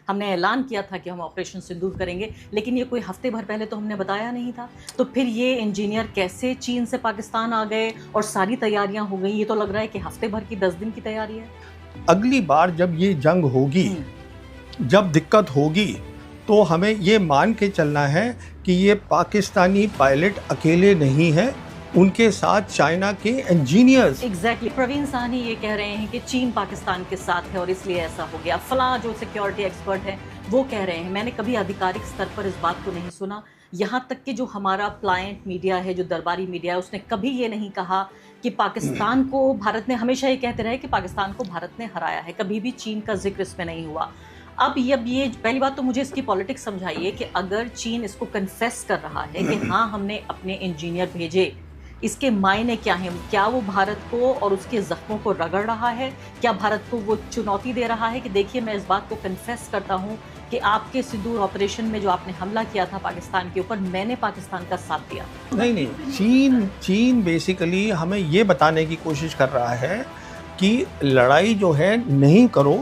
हमने ऐलान किया था कि हम ऑपरेशन सिंदूर करेंगे, लेकिन ये कोई हफ्ते भर पहले तो हमने बताया नहीं था। तो फिर ये इंजीनियर कैसे चीन से पाकिस्तान आ गए और सारी तैयारियां हो गई? ये तो लग रहा है कि हफ्ते भर की 10 दिन की तैयारी है। अगली बार जब ये जंग होगी, जब दिक्कत होगी, तो हमें ये मान के चलना है कि ये पाकिस्तानी पायलट अकेले नहीं हैं, उनके साथ चाइना के इंजीनियर्स। एग्जैक्टली प्रवीण साहनी ये कह रहे हैं कि चीन पाकिस्तान के साथ है और इसलिए ऐसा हो गया। फला जो सिक्योरिटी एक्सपर्ट है वो कह रहे हैं। मैंने कभी आधिकारिक स्तर पर इस बात को नहीं सुना। यहाँ तक कि जो हमारा प्लायंट मीडिया है, जो दरबारी मीडिया है, उसने कभी ये नहीं कहा कि पाकिस्तान को भारत ने, हमेशा ये कहते रहे कि पाकिस्तान को भारत ने हराया है। कभी भी चीन का जिक्र इसमें नहीं हुआ। अब ये पहली बात तो मुझे इसकी पॉलिटिक्स समझाइए कि अगर चीन इसको कन्फेस कर रहा है कि हाँ हमने अपने इंजीनियर भेजे, इसके मायने क्या हैं? क्या वो भारत को और उसके जख्मों को रगड़ रहा है? क्या भारत को वो चुनौती दे रहा है कि देखिए मैं इस बात को कन्फेस करता हूँ कि आपके सिंदूर ऑपरेशन में जो आपने हमला किया था पाकिस्तान के ऊपर, मैंने पाकिस्तान का साथ दिया? नहीं, चीन बेसिकली हमें ये बताने की कोशिश कर रहा है कि लड़ाई जो है नहीं करो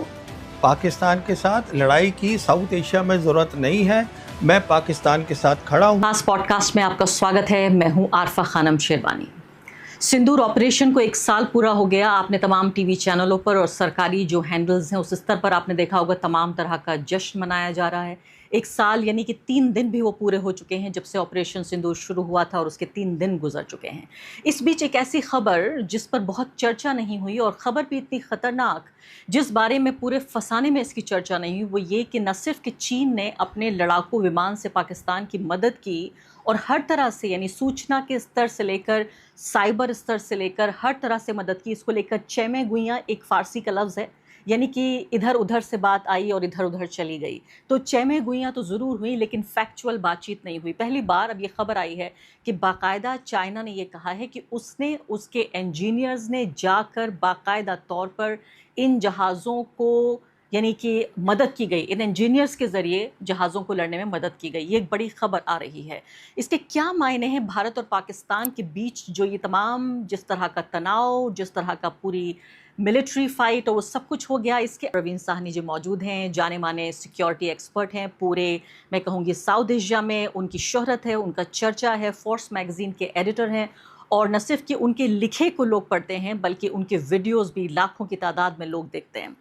पाकिस्तान के साथ, लड़ाई की साउथ एशिया में ज़रूरत नहीं है, मैं पाकिस्तान के साथ खड़ा हूँ। खास पॉडकास्ट में आपका स्वागत है। मैं हूँ आरफा खानम शेरवानी। सिंदूर ऑपरेशन को 1 साल पूरा हो गया। आपने तमाम टीवी चैनलों पर और सरकारी जो हैंडल्स हैं उस स्तर पर आपने देखा होगा तमाम तरह का जश्न मनाया जा रहा है। 1 साल यानी कि 3 दिन भी वो पूरे हो चुके हैं जब से ऑपरेशन सिंदूर शुरू हुआ था और उसके 3 दिन गुजर चुके हैं। इस बीच एक ऐसी खबर जिस पर बहुत चर्चा नहीं हुई और ख़बर भी इतनी ख़तरनाक, जिस बारे में पूरे फसाने में इसकी चर्चा नहीं हुई, वो ये कि न सिर्फ कि चीन ने अपने लड़ाकू विमान से पाकिस्तान की मदद की और हर तरह से, यानी सूचना के स्तर से लेकर साइबर स्तर से लेकर हर तरह से मदद की। इसको लेकर चैमे गुइयाँ एक फ़ारसी का लफ्ज़ है, यानी कि इधर उधर से बात आई और इधर उधर चली गई। तो चैमे गुइयाँ तो ज़रूर हुई लेकिन फैक्चुअल बातचीत नहीं हुई। पहली बार अब ये खबर आई है कि बाकायदा चाइना ने ये कहा है कि उसने, उसके इंजीनियर्स ने जाकर बाकायदा तौर पर इन जहाज़ों को, यानी कि मदद की गई, इन इंजीनियर्स के ज़रिए जहाज़ों को लड़ने में मदद की गई। ये एक बड़ी खबर आ रही है। इसके क्या मायने हैं भारत और पाकिस्तान के बीच? जो ये तमाम जिस तरह का तनाव, जिस तरह का पूरी मिलिट्री फाइट और वो सब कुछ हो गया, इसके प्रवीण साहनी जी मौजूद हैं, जाने माने सिक्योरिटी एक्सपर्ट हैं पूरे, मैं कहूँगी साउथ एशिया में उनकी शोहरत है, उनका चर्चा है, फोर्स मैगज़ीन के एडिटर हैं और न सिर्फ कि उनके लिखे को लोग पढ़ते हैं बल्कि उनके वीडियोज़ भी लाखों की तादाद में लोग देखते हैं।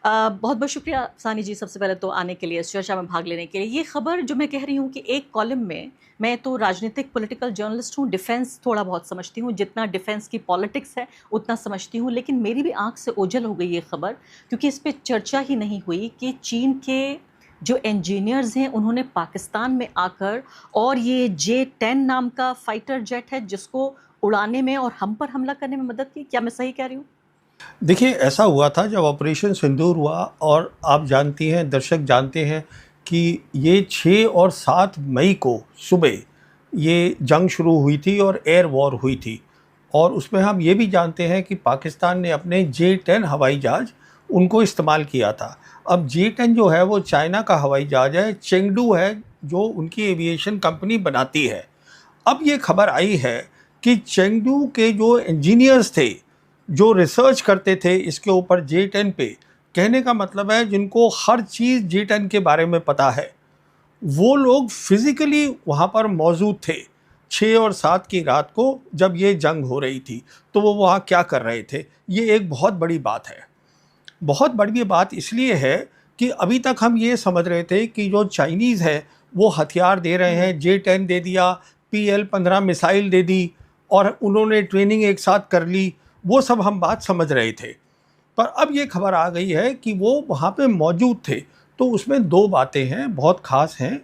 बहुत बहुत शुक्रिया सानी जी सबसे पहले तो आने के लिए, इस चर्चा में भाग लेने के लिए। ये खबर जो मैं कह रही हूँ कि एक कॉलम में, मैं तो राजनीतिक पॉलिटिकल जर्नलिस्ट हूँ, डिफेंस थोड़ा बहुत समझती हूँ, जितना डिफेंस की पॉलिटिक्स है उतना समझती हूँ, लेकिन मेरी भी आंख से ओझल हो गई ये खबर क्योंकि इस पर चर्चा ही नहीं हुई कि चीन के जो इंजीनियर्स हैं उन्होंने पाकिस्तान में आकर और ये J-10 नाम का फाइटर जेट है जिसको उड़ाने में और हम पर हमला करने में मदद की। क्या मैं सही कह रही हूँ? देखिए, ऐसा हुआ था जब ऑपरेशन सिंदूर हुआ, और आप जानती हैं, दर्शक जानते हैं कि ये 6 और 7 मई को सुबह ये जंग शुरू हुई थी और एयर वॉर हुई थी। और उसमें हम ये भी जानते हैं कि पाकिस्तान ने अपने J-10 हवाई जहाज़ उनको इस्तेमाल किया था। अब J-10 जो है वो चाइना का हवाई जहाज़ है, चेंगडू है जो उनकी एविएशन कंपनी बनाती है। अब ये खबर आई है कि चेंगडू के जो इंजीनियर्स थे, जो रिसर्च करते थे इसके ऊपर J-10 पे, कहने का मतलब है जिनको हर चीज़ J-10 के बारे में पता है, वो लोग फिज़िकली वहाँ पर मौजूद थे 6 और 7 की रात को जब ये जंग हो रही थी। तो वो वहाँ क्या कर रहे थे, ये एक बहुत बड़ी बात है। बहुत बड़ी बात इसलिए है कि अभी तक हम ये समझ रहे थे कि जो चाइनीज़ है वो हथियार दे रहे हैं, J-10 दे दिया, PL-15 मिसाइल दे दी और उन्होंने ट्रेनिंग एक साथ कर ली, वो सब हम बात समझ रहे थे। पर अब ये खबर आ गई है कि वो वहाँ पे मौजूद थे। तो उसमें 2 बातें हैं, बहुत ख़ास हैं।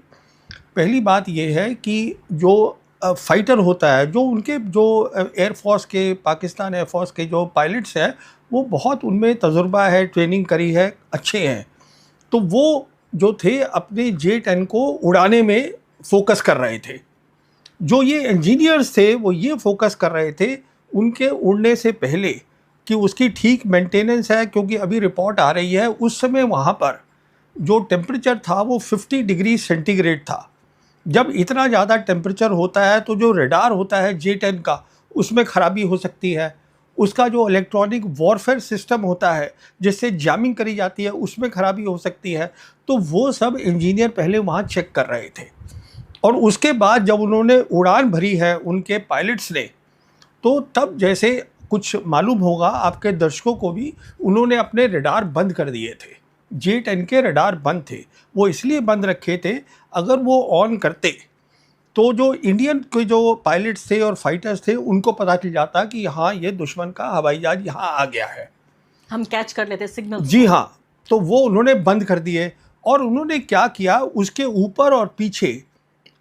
पहली बात ये है कि जो फाइटर होता है, जो उनके जो एयरफोर्स के, पाकिस्तान एयरफोर्स के जो पायलट्स हैं, वो बहुत उनमें तजुर्बा है, ट्रेनिंग करी है, अच्छे हैं। तो वो जो थे अपने J-10 को उड़ाने में फोकस कर रहे थे। जो ये इंजीनियर्स थे वो ये फोकस कर रहे थे उनके उड़ने से पहले कि उसकी ठीक मेंटेनेंस है, क्योंकि अभी रिपोर्ट आ रही है उस समय वहाँ पर जो टेम्परेचर था वो 50 डिग्री सेंटीग्रेड था। जब इतना ज़्यादा टेम्परेचर होता है तो जो रडार होता है J-10 का, उसमें ख़राबी हो सकती है। उसका जो इलेक्ट्रॉनिक वॉरफेयर सिस्टम होता है जिससे जैमिंग करी जाती है उसमें खराबी हो सकती है। तो वो सब इंजीनियर पहले वहाँ चेक कर रहे थे, और उसके बाद जब उन्होंने उड़ान भरी है उनके पायलट्स ने, तो तब जैसे कुछ मालूम होगा आपके दर्शकों को भी, उन्होंने अपने रडार बंद कर दिए थे। J-10 के रडार बंद थे, वो इसलिए बंद रखे थे, अगर वो ऑन करते तो जो इंडियन के जो पायलट्स थे और फाइटर्स थे उनको पता चल जाता कि हाँ ये दुश्मन का हवाई जहाज यहाँ आ गया है, हम कैच कर लेते सिग्नल। जी हाँ। तो वो उन्होंने बंद कर दिए, और उन्होंने क्या किया, उसके ऊपर और पीछे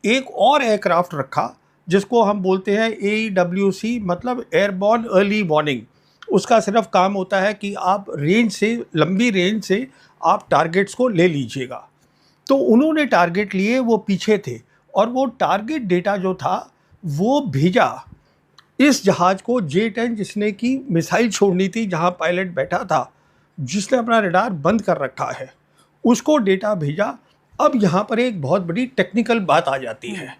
एक और एयरक्राफ्ट रखा जिसको हम बोलते हैं AEWC, मतलब एयरबॉर्न अर्ली वार्निंग। उसका सिर्फ काम होता है कि आप रेंज से, लंबी रेंज से आप टारगेट्स को ले लीजिएगा। तो उन्होंने टारगेट लिए, वो पीछे थे, और वो टारगेट डेटा जो था वो भेजा इस जहाज़ को, J-10 जिसने की मिसाइल छोड़नी थी, जहां पायलट बैठा था, जिसने अपना रडार बंद कर रखा है, उसको डेटा भेजा। अब यहाँ पर एक बहुत बड़ी टेक्निकल बात आ जाती है।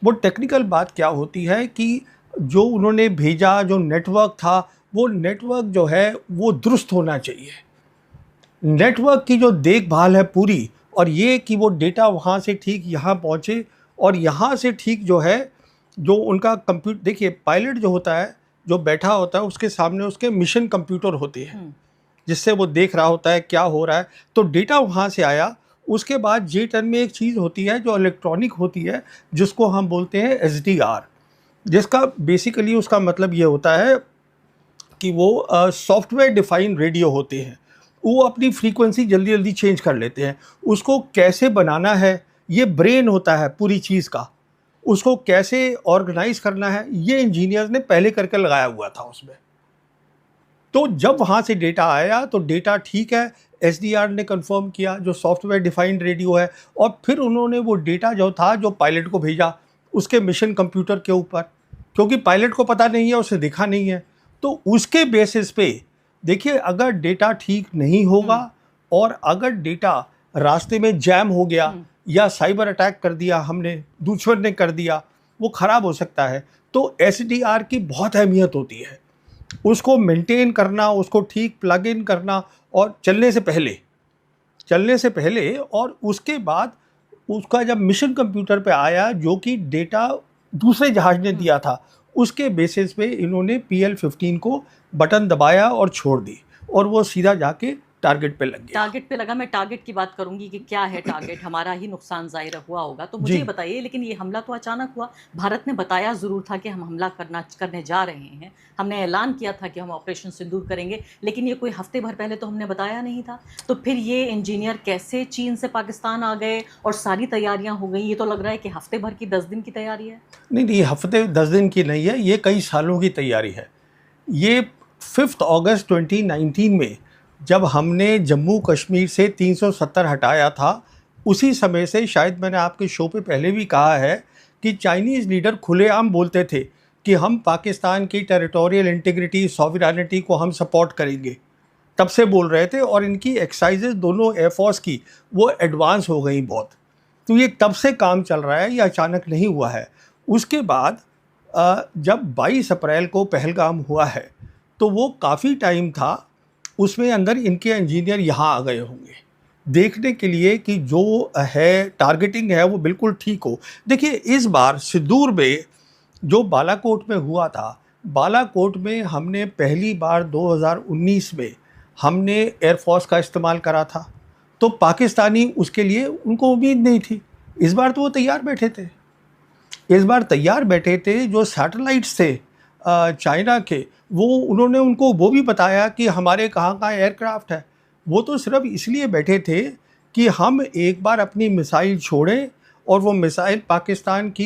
वो टेक्निकल बात क्या होती है कि जो उन्होंने भेजा, जो नेटवर्क था, वो नेटवर्क जो है वो दुरुस्त होना चाहिए। नेटवर्क की जो देखभाल है पूरी, और ये कि वो डेटा वहाँ से ठीक यहाँ पहुँचे, और यहाँ से ठीक जो है जो उनका कंप्यूटर, देखिए पायलट जो होता है, जो बैठा होता है, उसके सामने उसके मिशन कंप्यूटर होते हैं जिससे वो देख रहा होता है क्या हो रहा है। तो डेटा वहाँ से आया। उसके बाद J-10 में एक चीज़ होती है जो इलेक्ट्रॉनिक होती है, जिसको हम बोलते हैं SDR, जिसका बेसिकली उसका मतलब ये होता है कि वो सॉफ्टवेयर डिफाइंड रेडियो होते हैं। वो अपनी फ्रीक्वेंसी जल्दी जल्दी चेंज कर लेते हैं। उसको कैसे बनाना है, ये ब्रेन होता है पूरी चीज़ का, उसको कैसे ऑर्गेनाइज करना है, ये इंजीनियर्स ने पहले करके लगाया हुआ था उसमें। तो जब वहाँ से डेटा आया तो डेटा ठीक है, SDR ने कंफर्म किया, जो सॉफ्टवेयर डिफाइंड रेडियो है, और फिर उन्होंने वो डेटा जो था जो पायलट को भेजा उसके मिशन कंप्यूटर के ऊपर, क्योंकि पायलट को पता नहीं है, उसे दिखा नहीं है। तो उसके बेसिस पे देखिए, अगर डेटा ठीक नहीं होगा और अगर डेटा रास्ते में जैम हो गया या साइबर अटैक कर दिया हमने, दुश्मन ने कर दिया, वो ख़राब हो सकता है। तो SDR की बहुत अहमियत होती है, उसको मेंटेन करना, उसको ठीक प्लग इन करना, और चलने से पहले और उसके बाद उसका जब मिशन कंप्यूटर पे आया, जो कि डेटा दूसरे जहाज ने दिया था, उसके बेसिस पे इन्होंने PL-15 को बटन दबाया और छोड़ दी, और वो सीधा जाके टारगेट पे लग गया। टारगेट पे लगा। मैं टारगेट की बात करूंगी कि क्या है टारगेट, हमारा ही नुकसान जाहिर हुआ होगा। तो मुझे जी। ये बताइए, लेकिन ये हमला तो अचानक हुआ। भारत ने बताया जरूर था कि हम हमला करने जा रहे हैं, हमने ऐलान किया था कि हम ऑपरेशन सिंदूर करेंगे, लेकिन ये कोई हफ्ते भर पहले तो हमने बताया नहीं था। तो फिर ये इंजीनियर कैसे चीन से पाकिस्तान आ गए और सारी तैयारियां हो गई? ये तो लग रहा है कि हफ्ते भर की 10 दिन की तैयारी है। नहीं, हफ्ते 10 दिन की नहीं है, ये कई सालों की तैयारी है। ये 5 अगस्त 2019 में जब हमने जम्मू कश्मीर से 370 हटाया था, उसी समय से, शायद मैंने आपके शो पे पहले भी कहा है कि चाइनीज़ लीडर खुलेआम बोलते थे कि हम पाकिस्तान की टेरिटोरियल इंटीग्रिटी, सॉवरेनिटी को हम सपोर्ट करेंगे। तब से बोल रहे थे, और इनकी एक्सरसाइजेज दोनों एयरफोर्स की वो एडवांस हो गई बहुत। तो ये तब से काम चल रहा है, ये अचानक नहीं हुआ है। उसके बाद जब 22 अप्रैल को पहलगाम हुआ है, तो वो काफ़ी टाइम था, उसमें अंदर इनके इंजीनियर यहाँ आ गए होंगे देखने के लिए कि जो है टारगेटिंग है वो बिल्कुल ठीक हो। देखिए, इस बार सिंदूर में जो बालाकोट में हुआ था, बालाकोट में हमने पहली बार 2019 में हमने एयरफोर्स का इस्तेमाल करा था, तो पाकिस्तानी उसके लिए उनको उम्मीद नहीं थी। इस बार तो वो तैयार बैठे थे। जो सैटेलाइट्स थे चाइना के, वो उन्होंने उनको वो भी बताया कि हमारे कहाँ का एयरक्राफ्ट है। वो तो सिर्फ इसलिए बैठे थे कि हम एक बार अपनी मिसाइल छोड़ें और वो मिसाइल पाकिस्तान की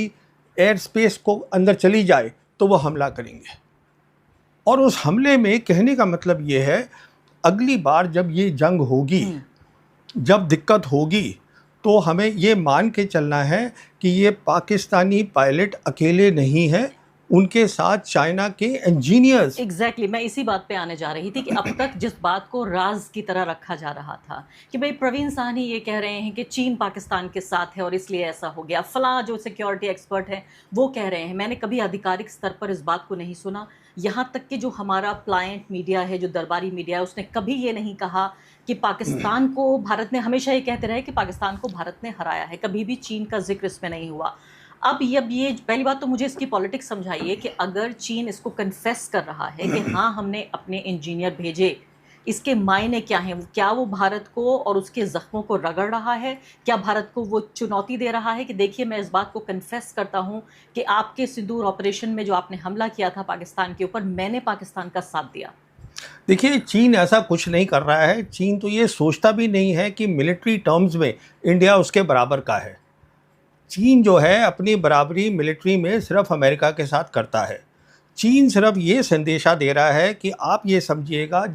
एयर स्पेस को अंदर चली जाए तो वो हमला करेंगे। और उस हमले में कहने का मतलब ये है, अगली बार जब ये जंग होगी, जब दिक्कत होगी, तो हमें ये मान के चलना है कि ये पाकिस्तानी पायलट अकेले नहीं हैं, उनके साथ चाइना के इंजीनियर्स। एग्जैक्टली मैं इसी बात पे आने जा रही थी कि अब तक जिस बात को राज की तरह रखा जा रहा था कि भाई प्रवीण साहनी ये कह रहे हैं कि चीन पाकिस्तान के साथ है और इसलिए ऐसा हो गया, फलां जो सिक्योरिटी एक्सपर्ट है वो कह रहे हैं, मैंने कभी आधिकारिक स्तर पर इस बात को नहीं सुना। यहाँ तक कि जो हमारा प्लायंट मीडिया है, जो दरबारी मीडिया है, उसने कभी ये नहीं कहा कि पाकिस्तान को भारत ने, हमेशा ये कहते रहे कि पाकिस्तान को भारत ने हराया है, कभी भी चीन का जिक्र इसमें नहीं हुआ। अब ये पहली बात तो मुझे इसकी पॉलिटिक्स समझाइए कि अगर चीन इसको कन्फेस कर रहा है कि हाँ हमने अपने इंजीनियर भेजे, इसके मायने क्या हैं? क्या वो भारत को और उसके जख्मों को रगड़ रहा है? क्या भारत को वो चुनौती दे रहा है कि देखिए मैं इस बात को कन्फेस करता हूँ कि आपके सिंदूर ऑपरेशन में जो आपने हमला किया था पाकिस्तान के ऊपर, मैंने पाकिस्तान का साथ दिया? देखिए, चीन ऐसा कुछ नहीं कर रहा है। चीन तो ये सोचता भी नहीं है कि मिलिट्री टर्म्स में इंडिया उसके बराबर का है। चीन जो है अपनी बराबरी मिलिट्री में सिर्फ अमेरिका के साथ करता है। चीन सिर्फ ये संदेशा दे रहा है कि आप ये समझिएगा,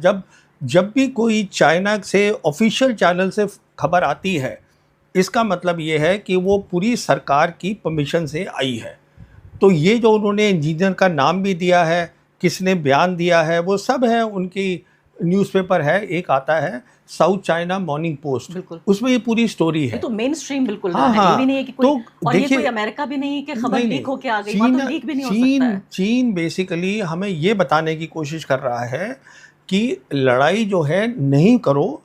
जब भी कोई चाइना से ऑफिशियल चैनल से खबर आती है, इसका मतलब ये है कि वो पूरी सरकार की परमिशन से आई है। तो ये जो उन्होंने इंजीनियर का नाम भी दिया है, किसने बयान दिया है, वो सब है उनकी न्यूज़पेपर है, एक आता है साउथ चाइना मॉर्निंग पोस्ट, उसमें ये पूरी स्टोरी है। तो मेन स्ट्रीम बिल्कुल हाँ, है, ये भी नहीं है कि कोई, तो और ये कोई अमेरिका भी नहीं है कि खबर लीक होके आ गई, वहाँ तो लीक भी नहीं हो सकता है। चीन बेसिकली हमें ये बताने की कोशिश कर रहा है कि लड़ाई जो है नहीं करो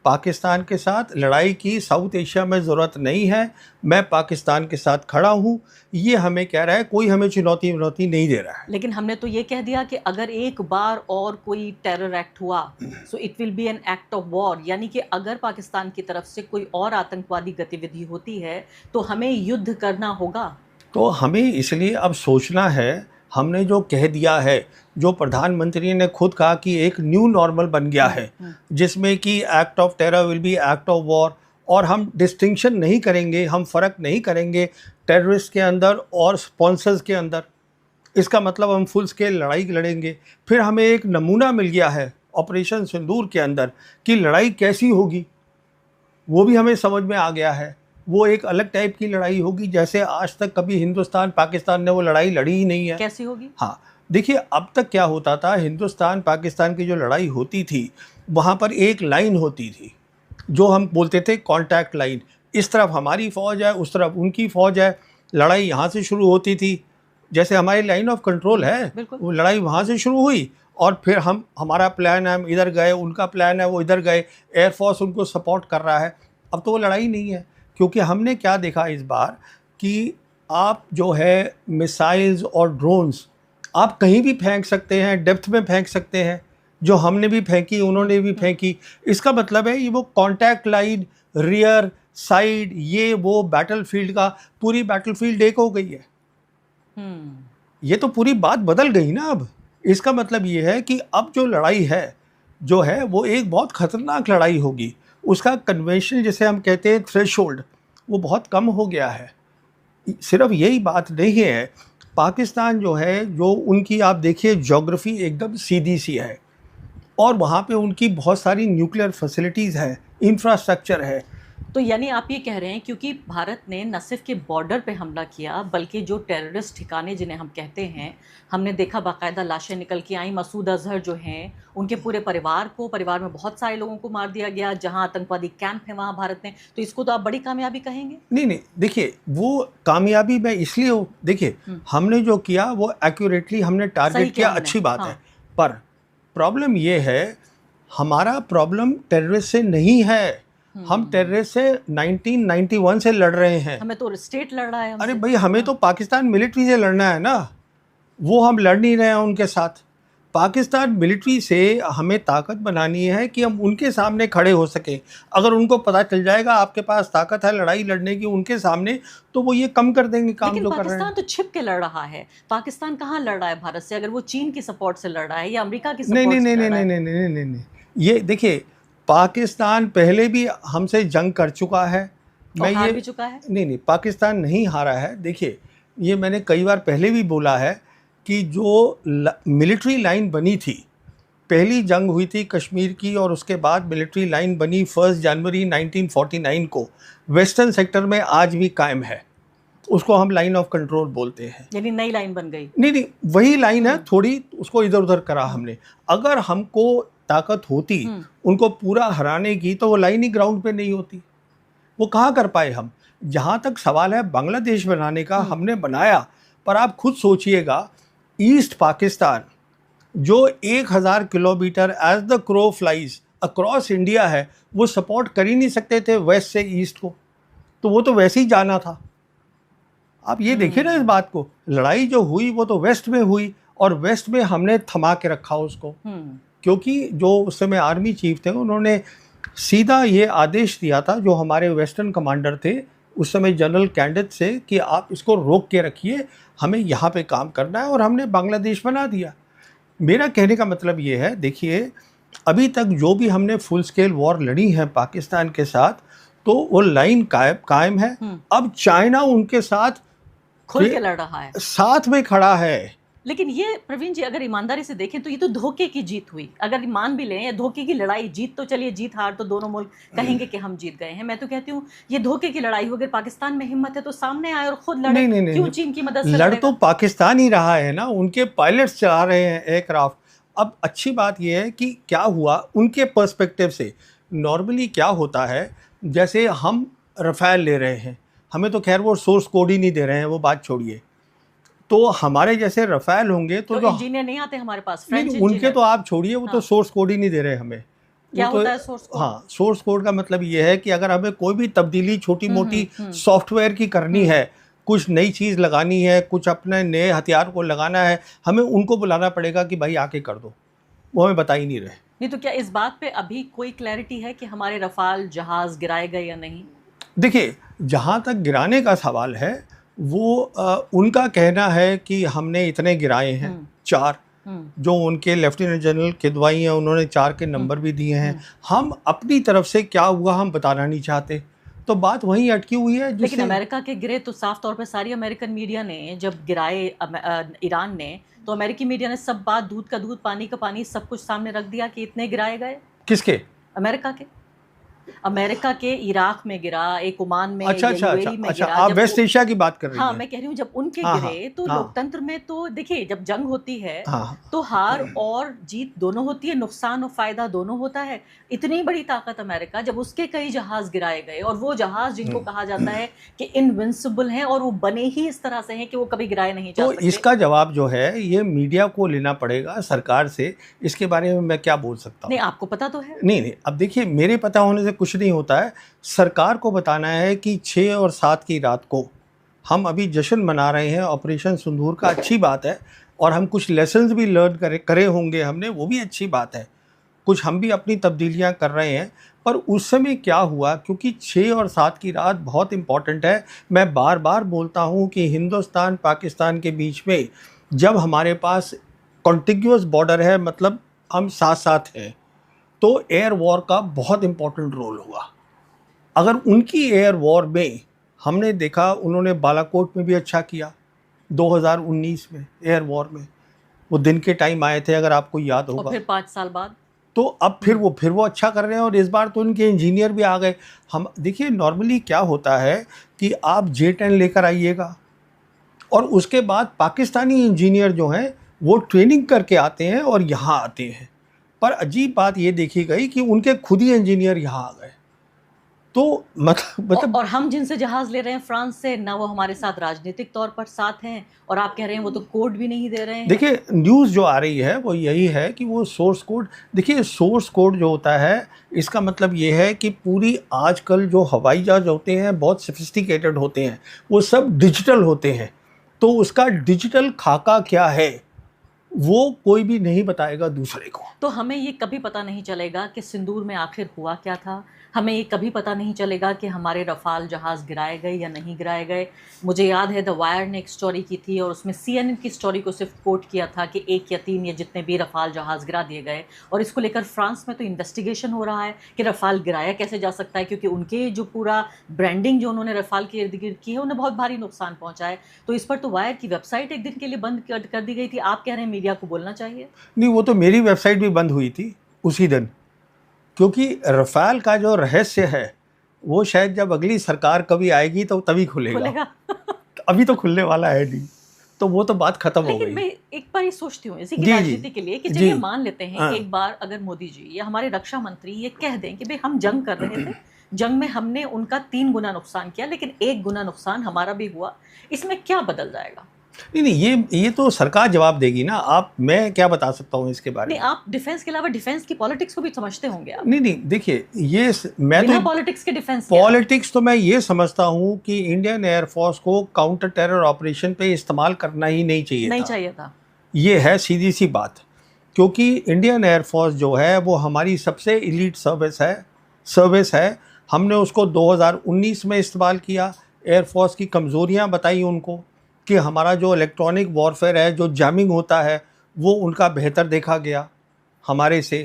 पाकिस्तान के साथ, लड़ाई की साउथ एशिया में ज़रूरत नहीं है, मैं पाकिस्तान के साथ खड़ा हूँ, ये हमें कह रहा है। कोई हमें चुनौती नहीं दे रहा है। लेकिन हमने तो ये कह दिया कि अगर एक बार और कोई टेरर एक्ट हुआ so it will be an act of war, यानी कि अगर पाकिस्तान की तरफ से कोई और आतंकवादी गतिविधि होती है तो हमें युद्ध करना होगा। तो हमें इसलिए अब सोचना है, हमने जो कह दिया है, जो प्रधानमंत्री ने खुद कहा कि एक न्यू नॉर्मल बन गया है, जिसमें कि act of terror will be act of war, और हम डिस्टिंक्शन नहीं करेंगे, हम फ़र्क नहीं करेंगे टेररिस्ट के अंदर और स्पॉन्सर्स के अंदर। इसका मतलब हम फुल स्केल लड़ाई लड़ेंगे। फिर हमें एक नमूना मिल गया है ऑपरेशन सिंदूर के अंदर कि लड़ाई कैसी होगी, वो भी हमें समझ में आ गया है। वो एक अलग टाइप की लड़ाई होगी, जैसे आज तक कभी हिंदुस्तान पाकिस्तान ने वो लड़ाई लड़ी ही नहीं है। कैसी होगी? हाँ, देखिए अब तक क्या होता था, हिंदुस्तान पाकिस्तान की जो लड़ाई होती थी, वहाँ पर एक लाइन होती थी जो हम बोलते थे कॉन्टैक्ट लाइन। इस तरफ हमारी फ़ौज है, उस तरफ उनकी फ़ौज है, लड़ाई यहाँ से शुरू होती थी, जैसे हमारी लाइन ऑफ कंट्रोल है, वो लड़ाई वहाँ से शुरू हुई और फिर हमारा प्लान है, हम इधर गए, उनका प्लान है वो इधर गए, एयरफोर्स उनको सपोर्ट कर रहा है। अब तो वो लड़ाई नहीं है, क्योंकि हमने क्या देखा इस बार कि आप जो है मिसाइल्स और ड्रोन्स आप कहीं भी फेंक सकते हैं, डेप्थ में फेंक सकते हैं, जो हमने भी फेंकी उन्होंने भी फेंकी। इसका मतलब है ये वो कॉन्टैक्ट लाइन, रियर, साइड, ये वो बैटलफील्ड का, पूरी बैटलफील्ड एक हो गई है। ये तो पूरी बात बदल गई ना। अब इसका मतलब ये है कि अब जो लड़ाई है जो है वो एक बहुत ख़तरनाक लड़ाई होगी। उसका कन्वेंशन जिसे हम कहते हैं थ्रेशोल्ड, वो बहुत कम हो गया है। सिर्फ यही बात नहीं है, पाकिस्तान जो है, जो उनकी आप देखिए ज्योग्राफी एकदम सीधी सी है और वहाँ पे उनकी बहुत सारी न्यूक्लियर फैसिलिटीज़ है, इंफ्रास्ट्रक्चर है। तो यानी आप ये कह रहे हैं क्योंकि भारत ने न सिर्फ के बॉर्डर पे हमला किया, बल्कि जो टेररिस्ट ठिकाने जिन्हें हम कहते हैं, हमने देखा बाकायदा लाशें निकल के आई। मसूद अजहर जो हैं, उनके पूरे परिवार में बहुत सारे लोगों को मार दिया गया। जहां आतंकवादी कैंप है वहां भारत ने, तो इसको तो आप बड़ी कामयाबी कहेंगे? नहीं, देखिए वो कामयाबी मैं इसलिए, देखिए हमने जो किया वो एक्यूरेटली हमने टारगेट किया, अच्छी बात है। पर प्रॉब्लम ये है, हमारा प्रॉब्लम टेररिस्ट से नहीं है, हम टेररिस्ट से 1991 से लड़ रहे हैं। हमें तो स्टेट लड़ रहा है हमसे। अरे भाई, हमें तो पाकिस्तान मिलिट्री से लड़ना है ना, वो हम लड़ नहीं रहे हैं उनके साथ। पाकिस्तान मिलिट्री से हमें ताकत बनानी है कि हम उनके सामने खड़े हो सकें। अगर उनको पता चल जाएगा आपके पास ताकत है लड़ाई लड़ने की उनके सामने, तो वो ये कम कर देंगे काम जो कर रहे हैं। पाकिस्तान तो छिप के लड़ रहा है। पाकिस्तान कहाँ लड़ रहा है भारत से? अगर वो चीन की सपोर्ट से लड़ रहा है या अमेरिका की सपोर्ट से लड़ रहा है? नहीं, ये देखिए, पाकिस्तान पहले भी हमसे जंग कर चुका है। मैं हार भी चुका है। नहीं, पाकिस्तान नहीं हारा है। देखिए, ये मैंने कई बार पहले भी बोला है कि जो मिलिट्री लाइन बनी थी, पहली जंग हुई थी कश्मीर की और उसके बाद मिलिट्री लाइन बनी 1 जनवरी 1949 को, वेस्टर्न सेक्टर में आज भी कायम है। उसको हम लाइन ऑफ कंट्रोल बोलते हैं। यानी नई लाइन बन गई। नहीं, वही लाइन है, थोड़ी उसको इधर उधर करा हमने। अगर हमको ताकत होती उनको पूरा हराने की तो वो लाइन ही ग्राउंड पे नहीं होती, वो कहाँ कर पाए हम। जहाँ तक सवाल है बांग्लादेश बनाने का, हमने बनाया, पर आप खुद सोचिएगा ईस्ट पाकिस्तान जो 1000 kilometre as the crow flies across India है, वो सपोर्ट कर ही नहीं सकते थे वेस्ट से ईस्ट को, तो वो तो वैसे ही जाना था। आप ये देखिए ना इस बात को, लड़ाई जो हुई वो तो वेस्ट में हुई और वेस्ट में हमने थमा के रखा उसको, क्योंकि जो उस समय आर्मी चीफ थे उन्होंने सीधा ये आदेश दिया था जो हमारे वेस्टर्न कमांडर थे उस समय जनरल कैंडेट से कि आप इसको रोक के रखिए, हमें यहाँ पे काम करना है, और हमने बांग्लादेश बना दिया। मेरा कहने का मतलब ये है, देखिए अभी तक जो भी हमने फुल स्केल वॉर लड़ी है पाकिस्तान के साथ, तो वो लाइन कायम है। अब चाइना उनके साथ खुल के लड़ रहा है, साथ में खड़ा है। लेकिन ये प्रवीण जी अगर ईमानदारी से देखें तो ये तो धोखे की जीत हुई। अगर मान भी लें धोखे की लड़ाई, जीत तो चलिए, जीत हार तो दोनों मुल्क कहेंगे कि हम जीत गए हैं। मैं तो कहती हूँ ये धोखे की लड़ाई हुई। अगर पाकिस्तान में हिम्मत है तो सामने आए और खुद लड़े। नहीं, क्यों चीन की मदद से लड़ तो पाकिस्तान ही रहा है ना, उनके पायलट्स चला रहे हैं एयरक्राफ्ट। अब अच्छी बात यह है कि क्या हुआ उनके पर्सपेक्टिव से, नॉर्मली क्या होता है, जैसे हम रफ़ेल ले रहे हैं, हमें तो खैर वो सोर्स कोड ही नहीं दे रहे हैं, वो बात छोड़िए, तो हमारे जैसे रफ़ेल होंगे तो इंजीनियर नहीं आते हमारे पास, फ्रेंच उनके तो आप छोड़िए, वो तो सोर्स कोड ही नहीं दे रहे हमें। क्या होता है सोर्स कोड? हाँ, सोर्स कोड का मतलब ये है कि अगर हमें कोई भी तब्दीली छोटी मोटी सॉफ्टवेयर की करनी है, कुछ नई चीज़ लगानी है, कुछ अपने नए हथियार को लगाना है, हमें उनको बुलाना पड़ेगा कि भाई आके कर दो, वो हमें बता ही नहीं रहे। नहीं तो क्या इस बात पे अभी कोई क्लैरिटी है कि हमारे रफ़ाल जहाज गिराए गए या नहीं? देखिए जहाँ तक गिराने का सवाल है वो उनका कहना है कि हमने इतने गिराए हैं, 4, जो उनके लेफ्टिनेंट जनरल किदवाई हैं उन्होंने 4 के नंबर भी दिए हैं। हम अपनी तरफ से क्या हुआ हम बताना नहीं चाहते, तो बात वहीं अटकी हुई है। लेकिन अमेरिका के गिरे तो साफ तौर पे सारी अमेरिकन मीडिया ने जब गिराए ईरान ने, तो अमेरिकी मीडिया ने सब बात, दूध का दूध पानी का पानी, सब कुछ सामने रख दिया कि इतने गिराए गए। किसके? अमेरिका के इराक में गिरा, एक ओमान में, अच्छा, आप वेस्ट एशिया की बात कर रही हैं। हाँ, मैं कह रही हूँ जब उनके गिरे तो लोकतंत्र में तो देखिए जब जंग होती है तो हार और जीत दोनों होती है, नुकसान और फायदा दोनों होता है। इतनी बड़ी ताकत अमेरिका, जब उसके कई जहाज गिराए गए और वो जहाज जिनको कहा जाता है कि इनविंसिबल हैं और वो बने ही इस तरह से हैं कि वो कभी गिराए नहीं जा सकते, तो इसका जवाब जो है ये मीडिया को लेना पड़ेगा, सरकार से। इसके बारे में मैं क्या बोल सकता हूँ? नहीं, आपको पता तो है। नहीं, अब देखिए मेरे पता होने से कुछ नहीं होता है, सरकार को बताना है कि 6 और 7 की रात को हम अभी जश्न मना रहे हैं ऑपरेशन सिंदूर का, अच्छी बात है, और हम कुछ लेसन्स भी लर्न करे होंगे हमने, वो भी अच्छी बात है, कुछ हम भी अपनी तब्दीलियां कर रहे हैं। पर उस समय क्या हुआ, क्योंकि 6 और 7 की रात बहुत इम्पॉर्टेंट है। मैं बार बार बोलता हूँ कि हिंदुस्तान पाकिस्तान के बीच में जब हमारे पास कॉन्टिग्यूअस बॉर्डर है, मतलब हम साथ साथ हैं, तो एयर वॉर का बहुत इम्पोर्टेंट रोल हुआ। अगर उनकी एयर वॉर में हमने देखा, उन्होंने बालाकोट में भी अच्छा किया 2019 में एयर वॉर में, वो दिन के टाइम आए थे अगर आपको याद होगा, और फिर 5 साल बाद तो अब फिर वो अच्छा कर रहे हैं, और इस बार तो उनके इंजीनियर भी आ गए। हम देखिए नॉर्मली क्या होता है कि आप J-10 लेकर आइएगा और उसके बाद पाकिस्तानी इंजीनियर जो हैं वो ट्रेनिंग करके आते हैं और यहाँ आते हैं, पर अजीब बात ये देखी गई कि उनके खुद ही इंजीनियर यहाँ आ गए। तो मतलब और हम जिनसे जहाज ले रहे हैं फ्रांस से, ना वो हमारे साथ राजनीतिक तौर पर साथ हैं, और आप कह रहे हैं वो तो कोड भी नहीं दे रहे हैं। देखिए न्यूज़ जो आ रही है वो यही है कि वो सोर्स कोड, देखिए सोर्स कोड जो होता है इसका मतलब ये है कि पूरी आजकल जो हवाई जहाज होते हैं बहुत सोफिस्टिकेटेड होते हैं, वो सब डिजिटल होते हैं, तो उसका डिजिटल खाका क्या है वो कोई भी नहीं बताएगा दूसरे को। तो हमें ये कभी पता नहीं चलेगा कि सिंदूर में आखिर हुआ क्या था, हमें ये कभी पता नहीं चलेगा कि हमारे रफ़ाल जहाज़ गिराए गए या नहीं गिराए गए। मुझे याद है द वायर ने एक स्टोरी की थी और उसमें CNN की स्टोरी को सिर्फ कोट किया था कि 1 या 3 या जितने भी रफ़ाल जहाज़ गिरा दिए गए, और इसको लेकर फ्रांस में तो इन्वेस्टिगेशन हो रहा है कि रफ़ाल गिराया कैसे जा सकता है, क्योंकि उनके जो पूरा ब्रांडिंग जो उन्होंने रफ़ाल के इर्द गिर्द की है उन्हें बहुत भारी नुकसान पहुँचा है। तो इस पर तो वायर की वेबसाइट एक दिन के लिए बंद कर दी गई थी। आप कह रहे हैं मीडिया को बोलना चाहिए? नहीं, वो तो मेरी वेबसाइट भी बंद हुई थी उसी दिन, क्योंकि रफ़ाल का जो रहस्य है वो शायद जब अगली सरकार कभी आएगी तो तभी खुलेगा। अभी तो खुलने वाला है नहीं, तो वो तो बात खत्म हो लेकिन गई। मैं एक बार ये सोचती हूँ इसी की जी, राजनीति के लिए कि जी। चलिए मान लेते हैं हाँ। एक बार अगर मोदी जी या हमारे रक्षा मंत्री ये कह दें कि भाई हम जंग कर रहे थे, जंग में हमने उनका 3 गुना नुकसान किया लेकिन 1 गुना नुकसान हमारा भी हुआ, इसमें क्या बदल जाएगा? नहीं, नहीं, ये तो सरकार जवाब देगी ना। मैं क्या बता सकता हूँ इसके बारे नहीं, में? आप डिफेंस के अलावा डिफेंस की पॉलिटिक्स को भी समझते होंगे आप। नहीं, नहीं, देखिए मैं बिना तो पॉलिटिक्स के डिफेंस क्या है? पॉलिटिक्स तो मैं ये समझता हूँ कि इंडियन एयरफोर्स को काउंटर टेरर ऑपरेशन पे इस्तेमाल करना ही नहीं चाहिए नहीं था। चाहिए था। ये है सीधी सी बात, क्योंकि इंडियन एयरफोर्स जो है वो हमारी सबसे एलीट सर्विस है। हमने उसको 2019 में इस्तेमाल किया, एयरफोर्स की कमज़ोरियाँ बताई उनको कि हमारा जो इलेक्ट्रॉनिक वॉरफेयर है, जो जैमिंग होता है, वो उनका बेहतर देखा गया हमारे से।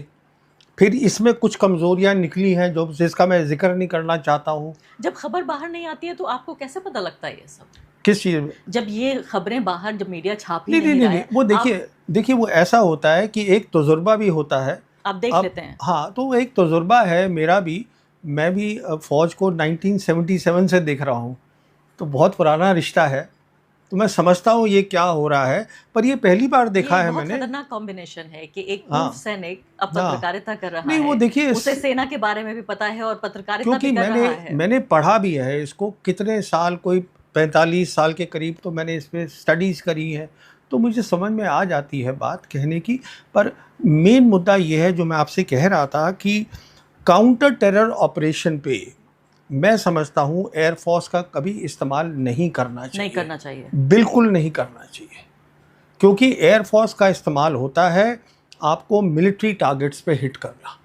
फिर इसमें कुछ कमज़ोरियाँ निकली हैं जो जिसका मैं ज़िक्र नहीं करना चाहता हूँ। जब खबर बाहर नहीं आती है तो आपको कैसे पता लगता है ये सब? किस चीज़ में? जब ये खबरें बाहर जब मीडिया छाप ही नहीं, नहीं, नहीं नहीं, रहा नहीं, है, वो आप देखिए वो ऐसा होता है कि एक तजुर्बा भी होता है। आप देख अब लेते हैं। हाँ, तो एक तजुर्बा है मेरा भी। मैं भी फ़ौज को 1977 से देख रहा हूँ, तो बहुत पुराना रिश्ता है। तो मैं समझता हूँ ये क्या हो रहा है, पर ये पहली बार देखा ये है बहुत मैंने। खतरनाक कॉम्बिनेशन है कि एक पूर्व हाँ, सैनिक अब हाँ। पत्रकारिता कर रहा नहीं, वो है, देखिए उसे सेना के बारे में भी पता है और पत्रकारिता क्योंकि भी कर मैंने रहा है। मैंने पढ़ा भी है इसको कितने साल, कोई 45 साल के करीब तो मैंने इस पे स्टडीज़ करी है, तो मुझे समझ में आ जाती है बात कहने की। पर मेन मुद्दा ये है जो मैं आपसे कह रहा था कि काउंटर टेरर ऑपरेशन पे मैं समझता हूँ एयरफोर्स का कभी इस्तेमाल नहीं करना चाहिए। नहीं करना चाहिए। बिल्कुल नहीं करना चाहिए, क्योंकि एयरफोर्स का इस्तेमाल होता है आपको मिलिट्री टारगेट्स पे हिट करना,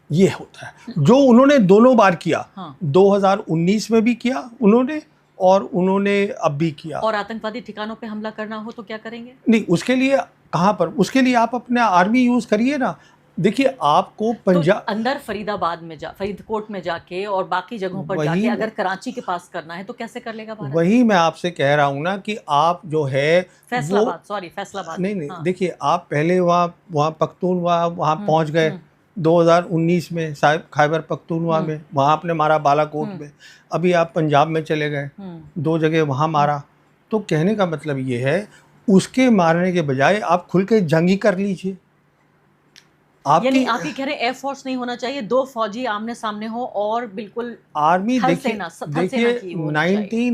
ये होता है जो उन्होंने दोनों बार किया। हाँ। 2019 में भी किया उन्होंने, और उन्होंने अब भी किया। और आतंकवादी ठिकानों पे हमला करना हो तो क्या करेंगे? नहीं, उसके लिए कहाँ पर, उसके लिए आप अपना आर्मी यूज़ करिए ना। देखिए आपको तो पंजाब, अंदर फरीदकोट में जाके और बाकी जगहों पर जाके अगर कराची के पास करना है तो कैसे कर लेगा भारत? वही मैं आपसे कह रहा हूँ ना कि आप जो है फैसलाबाद नहीं, नहीं, हाँ। देखिए आप पहले वहाँ पख्तूनवा वहाँ पहुँच गए 2019 में, खैबर पख्तूनवा में, वहाँ आपने मारा बालाकोट में। अभी आप पंजाब में चले गए, 2 जगह वहाँ मारा। तो कहने का मतलब ये है, उसके मारने के बजाय आप खुल के जंगी कर लीजिए। यानी आप ये कह रहे हैं एयरफोर्स नहीं होना चाहिए, 2 फौजी आमने सामने हो और बिल्कुल आर्मी थल देखिए सेना की वो होनी चाहिए।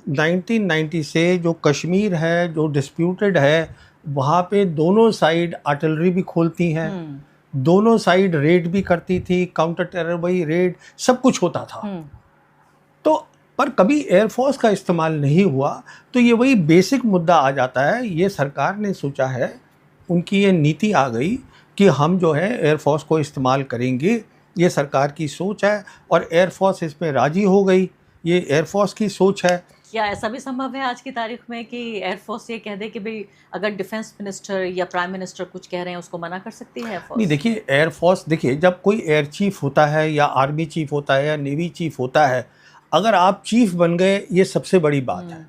1990 से जो कश्मीर है, जो डिस्प्यूटेड है, वहाँ पे दोनों साइड आर्टिलरी भी खोलती हैं, दोनों साइड रेड भी करती थी, काउंटर टेरर वही रेड सब कुछ होता था। तो पर कभी एयरफोर्स का इस्तेमाल नहीं हुआ, तो ये वही बेसिक मुद्दा आ जाता है। ये सरकार ने सोचा है, उनकी ये नीति आ गई कि हम जो है एयरफोर्स को इस्तेमाल करेंगे, ये सरकार की सोच है और एयरफोर्स इसमें राजी हो गई। ये एयरफोर्स की सोच है। क्या ऐसा भी संभव है आज की तारीख में कि एयरफोर्स ये कह दे कि भाई अगर डिफेंस मिनिस्टर या प्राइम मिनिस्टर कुछ कह रहे हैं उसको मना कर सकती है एयरफोर्स? नहीं, देखिए एयरफोर्स, देखिए जब कोई एयर चीफ होता है या आर्मी चीफ होता है या नेवी चीफ होता है, अगर आप चीफ बन गए ये सबसे बड़ी बात है।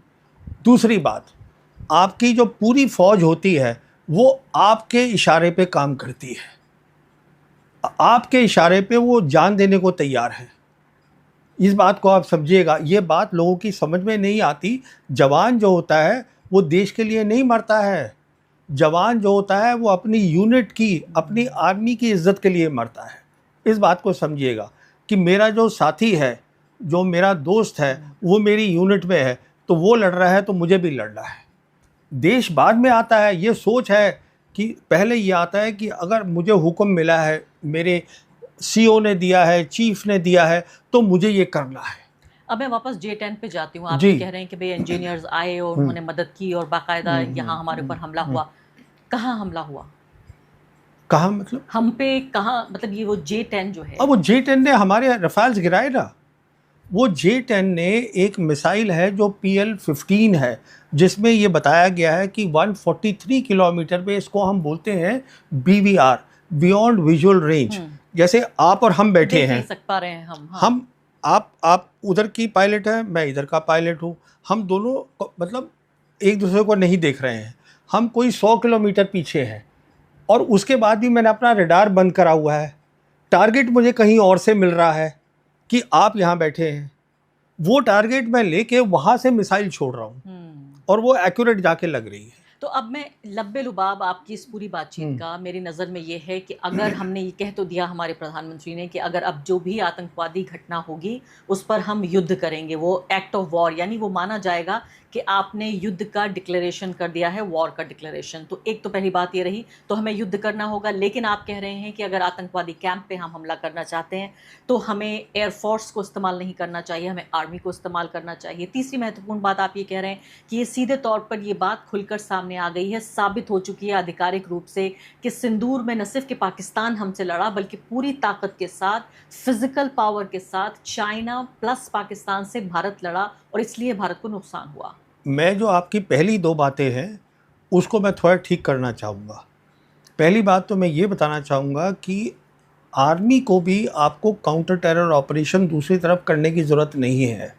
दूसरी बात, आपकी जो पूरी फौज होती है वो आपके इशारे पे काम करती है, आपके इशारे पे वो जान देने को तैयार है। इस बात को आप समझिएगा, ये बात लोगों की समझ में नहीं आती। जवान जो होता है वो देश के लिए नहीं मरता है, जवान जो होता है वो अपनी यूनिट की, अपनी आर्मी की इज्जत के लिए मरता है। इस बात को समझिएगा कि मेरा जो साथी है, जो मेरा दोस्त है, वो मेरी यूनिट में है, तो वो लड़ रहा है तो मुझे भी लड़ना है। देश बाद में आता है। ये सोच है कि पहले ये आता है कि अगर मुझे हुक्म मिला है, मेरे सीओ ने दिया है, चीफ ने दिया है, तो मुझे ये करना है। अब मैं वापस J10 पे जाती हूँ। आप ये कह रहे हैं कि भाई इंजीनियर्स आए और उन्होंने मदद की और बाकायदा यहाँ हमारे ऊपर हमला हुआ। कहाँ हमला हुआ? कहाँ मतलब? हम पे कहाँ, मतलब ये वो J10 जो है, अब वो J10 ने हमारे रफाल्स गिराए ना। वो J10 ने एक मिसाइल है जो PL-15 है, जिसमें ये बताया गया है कि 143 किलोमीटर पे, इसको हम बोलते हैं BVR, बियॉन्ड विजुअल रेंज। जैसे आप और हम बैठे हैं, देख पा रहे हैं हम आप उधर की पायलट है, मैं इधर का पायलट हूँ, हम दोनों मतलब एक दूसरे को नहीं देख रहे हैं, हम कोई 100 किलोमीटर पीछे हैं, और उसके बाद भी मैंने अपना रडार बंद करा हुआ है, टारगेट मुझे कहीं और से मिल रहा है कि आप यहाँ बैठे हैं। वो टारगेट मैं लेके वहां से मिसाइल छोड़ रहा हूँ और वो एक्यूरेट जाके लग रही है। तो अब मैं लब्बे लुबाब आपकी इस पूरी बातचीत का मेरी नज़र में ये है कि अगर हमने ये कह तो दिया हमारे प्रधानमंत्री ने कि अगर अब जो भी आतंकवादी घटना होगी उस पर हम युद्ध करेंगे, वो एक्ट ऑफ वॉर, यानी वो माना जाएगा कि आपने युद्ध का डिक्लेरेशन कर दिया है, वॉर का डिक्लेरेशन। तो एक तो पहली बात ये रही, तो हमें युद्ध करना होगा। लेकिन आप कह रहे हैं कि अगर आतंकवादी कैंप पे हम हमला करना चाहते हैं तो हमें एयरफोर्स को इस्तेमाल नहीं करना चाहिए, हमें आर्मी को इस्तेमाल करना चाहिए। तीसरी महत्वपूर्ण बात आप ये कह रहे हैं कि ये सीधे तौर पर ये बात खुलकर सामने आ गई है, साबित हो चुकी है आधिकारिक रूप से कि सिंदूर में न सिर्फ कि पाकिस्तान हमसे लड़ा बल्कि पूरी ताकत के साथ, फिजिकल पावर के साथ चाइना प्लस पाकिस्तान से भारत लड़ा और इसलिए भारत को नुकसान हुआ। मैं जो आपकी पहली दो बातें हैं उसको मैं थोड़ा ठीक करना चाहूँगा। पहली बात तो मैं ये बताना चाहूँगा कि आर्मी को भी आपको काउंटर टेरर ऑपरेशन दूसरी तरफ करने की ज़रूरत नहीं है।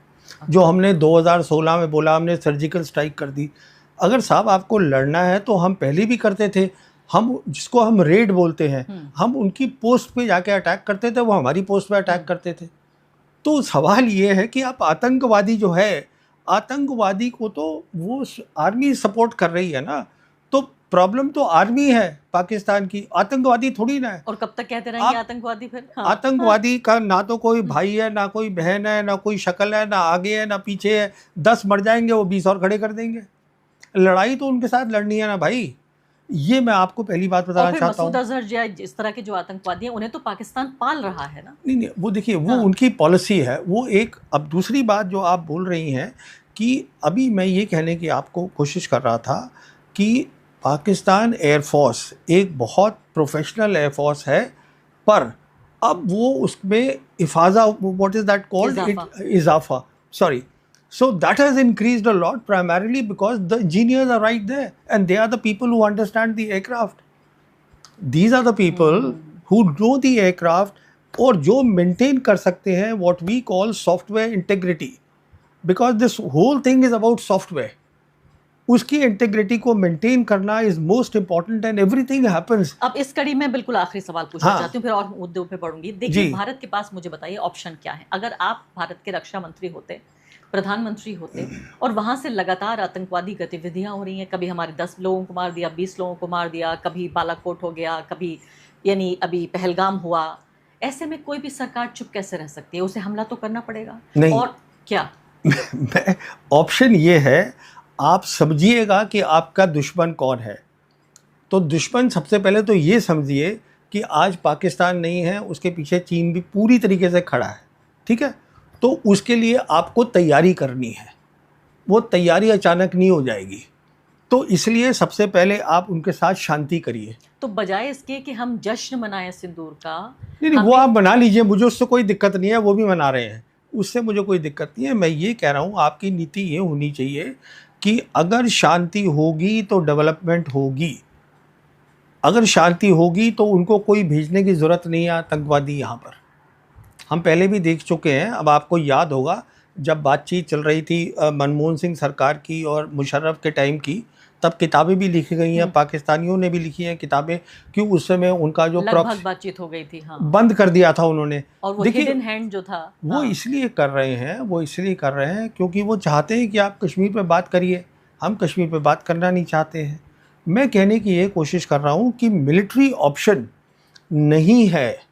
जो हमने 2016 में बोला, हमने सर्जिकल स्ट्राइक कर दी। अगर साहब आपको लड़ना है तो हम पहले भी करते थे। हम जिसको हम रेड बोलते हैं, हम उनकी पोस्ट पे जाके अटैक करते थे, वो हमारी पोस्ट पे अटैक करते थे। तो सवाल ये है कि आप आतंकवादी जो है, आतंकवादी को तो वो आर्मी सपोर्ट कर रही है ना, तो प्रॉब्लम तो आर्मी है पाकिस्तान की, आतंकवादी थोड़ी ना है। और कब तक कहते रहेंगे आतंकवादी फिर? हाँ, आतंकवादी का ना तो कोई भाई है, ना कोई बहन है, ना कोई शक्ल है, ना आगे है ना पीछे है। 10 मर जाएंगे, वो 20 और खड़े कर देंगे। लड़ाई तो उनके साथ लड़नी है ना भाई। ये मैं आपको पहली बात बताना चाहता हूँ। मसूद अजहर या इस तरह के जो आतंकवादी हैं उन्हें तो पाकिस्तान पाल रहा है ना। नहीं, वो देखिए, वो उनकी पॉलिसी है, वो एक। अब दूसरी बात जो आप बोल रही हैं कि अभी मैं ये कहने की आपको कोशिश कर रहा था कि पाकिस्तान एयरफोर्स एक बहुत प्रोफेशनल एयरफोर्स है, पर अब वो उसमें इफाजा, व्हाट इज़ दैट कॉल्ड, इजाफा, sorry. So that has increased a lot, primarily because the engineers are right there and they are the people who understand the aircraft. These are the people who know the aircraft और जो maintain कर सकते हैं what we call software integrity, because this whole thing is about software. उसकी integrity को maintain करना is most important and everything happens. अब इस कड़ी में बिल्कुल आखिरी सवाल पूछना चाहती हूँ, फिर और मुद्दों पे बढ़ूंगी। देखिए, भारत के पास, मुझे बताइए, ऑप्शन क्या है? अगर आप भारत के रक्षा मंत्री होते, प्रधानमंत्री होते, और वहां से लगातार आतंकवादी गतिविधियां हो रही हैं, कभी हमारे 10 लोगों को मार दिया, 20 लोगों को मार दिया, कभी बालाकोट हो गया, कभी यानी अभी पहलगाम हुआ, ऐसे में कोई भी सरकार चुप कैसे रह सकती है? उसे हमला तो करना पड़ेगा। नहीं। और क्या ऑप्शन ये है, आप समझिएगा कि आपका दुश्मन कौन है। तो दुश्मन सबसे पहले तो ये समझिए कि आज पाकिस्तान नहीं है, उसके पीछे चीन भी पूरी तरीके से खड़ा है, ठीक है? तो उसके लिए आपको तैयारी करनी है, वो तैयारी अचानक नहीं हो जाएगी। तो इसलिए सबसे पहले आप उनके साथ शांति करिए। तो बजाय इसके कि हम जश्न मनाएं सिंदूर का, नहीं, वो आप मना लीजिए, मुझे उससे कोई दिक्कत नहीं है, वो भी मना रहे हैं, उससे मुझे कोई दिक्कत नहीं है। मैं ये कह रहा हूँ, आपकी नीति ये होनी चाहिए कि अगर शांति होगी तो डेवलपमेंट होगी, अगर शांति होगी तो उनको कोई भेजने की ज़रूरत नहीं है आतंकवादी यहाँ पर। हम पहले भी देख चुके हैं। अब आपको याद होगा जब बातचीत चल रही थी मनमोहन सिंह सरकार की और मुशर्रफ के टाइम की, तब किताबें भी लिखी गई हैं, पाकिस्तानियों ने भी लिखी हैं किताबें, कि उस समय उनका जो लगभग बातचीत हो गई थी, हाँ, बंद कर दिया था उन्होंने। और वो हिडन हैंड जो था, वो इसलिए कर रहे हैं, वो इसलिए कर रहे हैं क्योंकि वो चाहते हैं कि आप कश्मीर पे बात करिए। हम कश्मीर पे बात करना नहीं चाहते हैं। मैं कहने की ये कोशिश कर रहा हूँ कि मिलिट्री ऑप्शन नहीं है।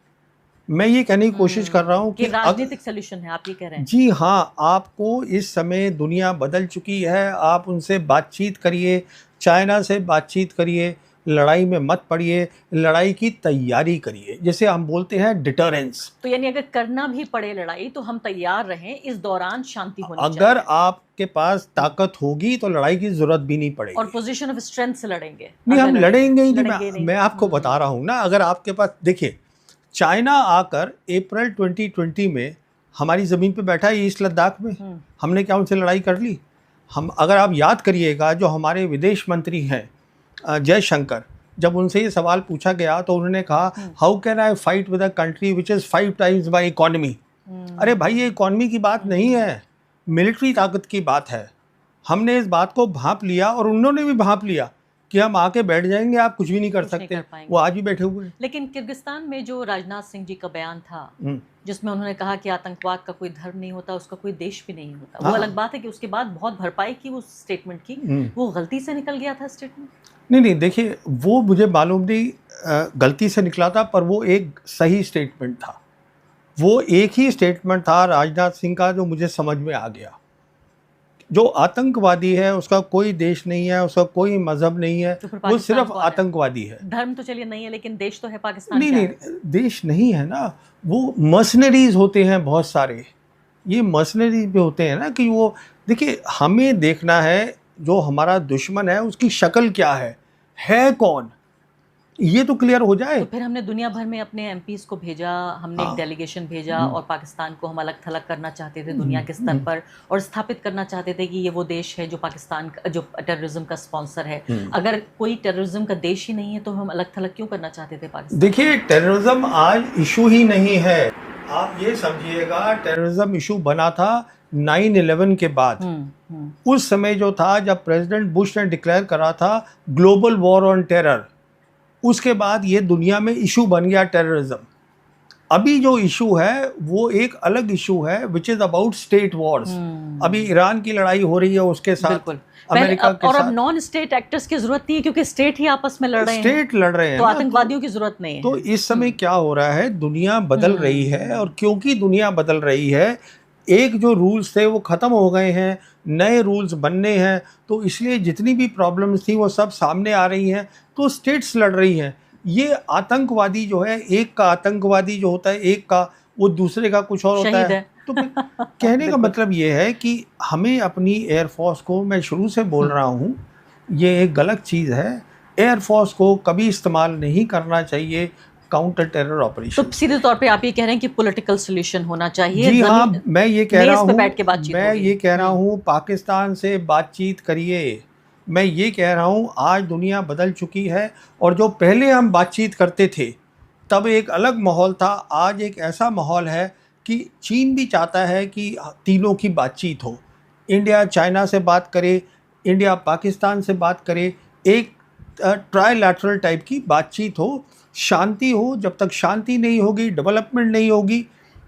मैं ये कहने की कोशिश कर रहा हूँ कि राजनीतिक सॉल्यूशन है, आप ये कह रहे हैं। जी हाँ, आपको इस समय दुनिया बदल चुकी है, आप उनसे बातचीत करिए, चाइना से बातचीत करिए, लड़ाई में मत पड़िए, लड़ाई की तैयारी करिए, जैसे हम बोलते हैं डिटरेंस। तो यानी अगर करना भी पड़े लड़ाई तो हम तैयार रहें, इस दौरान शांति होनी चाहिए। अगर आपके पास ताकत होगी तो लड़ाई की जरूरत भी नहीं पड़ेगी, और पोजीशन ऑफ स्ट्रेंथ से लड़ेंगे। नहीं, हम लड़ेंगे ही नहीं। मैं आपको बता रहा हूँ ना, अगर आपके पास, देखिए, चाइना आकर अप्रैल 2020 में हमारी ज़मीन पे बैठा है, ईस्ट लद्दाख में। हमने क्या उनसे लड़ाई कर ली? हम, अगर आप याद करिएगा, जो हमारे विदेश मंत्री हैं जयशंकर, जब उनसे ये सवाल पूछा गया तो उन्होंने कहा, how can I fight with a country which is 5 times my economy. अरे भाई, ये इकॉनमी की बात नहीं है, मिलिट्री ताकत की बात है। हमने इस बात को भांप लिया और उन्होंने भी भांप लिया कि हम आके बैठ जाएंगे, आप कुछ भी नहीं कर कुछ नहीं सकते। कर पाएंगे। वो आज भी बैठे हुए हैं। लेकिन किर्गिस्तान में जो राजनाथ सिंह जी का बयान था, हम्म, जिसमें उन्होंने कहा कि आतंकवाद का कोई धर्म नहीं होता, उसका कोई देश भी नहीं होता, वो हाँ। अलग बात है कि उसके बाद बहुत भरपाई की उस स्टेटमेंट की, वो गलती से निकल गया था स्टेटमेंट। नहीं, देखिए, वो मुझे मालूम नहीं गलती से निकला था, पर वो एक सही स्टेटमेंट था। वो एक ही स्टेटमेंट था राजनाथ सिंह का जो मुझे समझ में आ गया। जो आतंकवादी है उसका कोई देश नहीं है, उसका कोई मजहब नहीं है, तो फिर वो पाकिस्तान सिर्फ कौन है? धर्मवादी है। धर्म तो चलिए नहीं है, लेकिन देश तो है पाकिस्तान। नहीं क्या नहीं, है? देश नहीं है ना, वो मर्सनरीज होते हैं बहुत सारे। ये मर्सनरीज भी होते हैं ना, कि वो, देखिए, हमें देखना है जो हमारा दुश्मन है उसकी शक्ल क्या है कौन, ये तो क्लियर हो जाए। तो फिर हमने दुनिया भर में अपने एमपीज को भेजा, हमने एक हाँ। डेलीगेशन भेजा, और पाकिस्तान को हम अलग थलग करना चाहते थे दुनिया के स्तर पर, और स्थापित करना चाहते थे कि ये वो देश है जो पाकिस्तान जो टेररिज्म का स्पॉन्सर है। अगर कोई टेररिज्म का देश ही नहीं है तो हम अलग थलग क्यों करना चाहते थे पाकिस्तान? देखिए, टेररिज्म आज इशू ही नहीं है। आप ये समझिएगा, टेररिज्म इशू बना था 9/11 के बाद। उस समय जो था, जब प्रेसिडेंट बुश ने डिक्लेयर करा था ग्लोबल वॉर ऑन टेरर, उसके बाद ये दुनिया में इशू बन गया टेररिज्म। अभी जो इशू है वो एक अलग इशू है, which is about state Wars. अभी ईरान की लड़ाई हो रही है उसके साथ, अमेरिका के और साथ। अब नॉन स्टेट एक्टर्स की जरूरत नहीं है, क्योंकि स्टेट ही आपस में लड़ रहे हैं। स्टेट लड़ रहे हैं तो ना, आतंकवादियों की जरूरत नहीं है। तो इस समय क्या हो रहा है, दुनिया बदल रही है, और क्योंकि दुनिया बदल रही है, एक जो रूल्स थे वो ख़त्म हो गए हैं, नए रूल्स बनने हैं, तो इसलिए जितनी भी प्रॉब्लम्स थी वो सब सामने आ रही हैं, तो स्टेट्स लड़ रही हैं। ये आतंकवादी जो है, एक का आतंकवादी जो होता है, एक का, वो दूसरे का कुछ और होता है। तो फिर कहने का मतलब ये है कि हमें अपनी एयरफोर्स को, मैं शुरू से बोल रहा हूँ, ये एक गलत चीज़ है। एयरफोर्स को कभी इस्तेमाल नहीं करना चाहिए काउंटर टेरर ऑपरेशन। तो सीधे तौर पे आप ये कह रहे हैं कि पॉलिटिकल सॉल्यूशन होना चाहिए। जी हाँ, मैं ये कह रहा हूँ, मैं ये कह रहा हूँ, पाकिस्तान से बातचीत करिए। मैं ये कह रहा हूँ, आज दुनिया बदल चुकी है, और जो पहले हम बातचीत करते थे तब एक अलग माहौल था। आज एक ऐसा माहौल है कि चीन भी चाहता है कि तीनों की बातचीत हो। इंडिया चाइना से बात करे, इंडिया पाकिस्तान से बात करे, एक ट्राइलैटरल टाइप की बातचीत हो, शांति हो। जब तक शांति नहीं होगी, डेवलपमेंट नहीं होगी,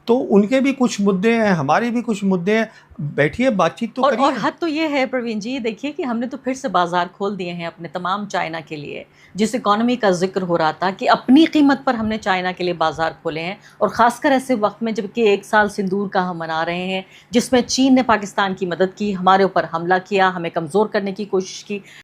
तो उनके भी कुछ मुद्दे हैं, हमारे भी कुछ मुद्दे हैं, बैठिए बातचीत तो करिए। और हद तो ये है प्रवीण जी, देखिए कि हमने तो फिर से बाजार खोल दिए हैं अपने तमाम चाइना के लिए। जिस इकोनॉमी का जिक्र हो रहा था कि अपनी कीमत पर हमने चाइना के लिए बाजार खोले हैं, और ख़ासकर ऐसे वक्त में जबकि 1 साल सिंदूर का हम मना रहे हैं, जिसमें चीन ने पाकिस्तान की मदद की, हमारे ऊपर हमला किया, हमें कमज़ोर करने की कोशिश की।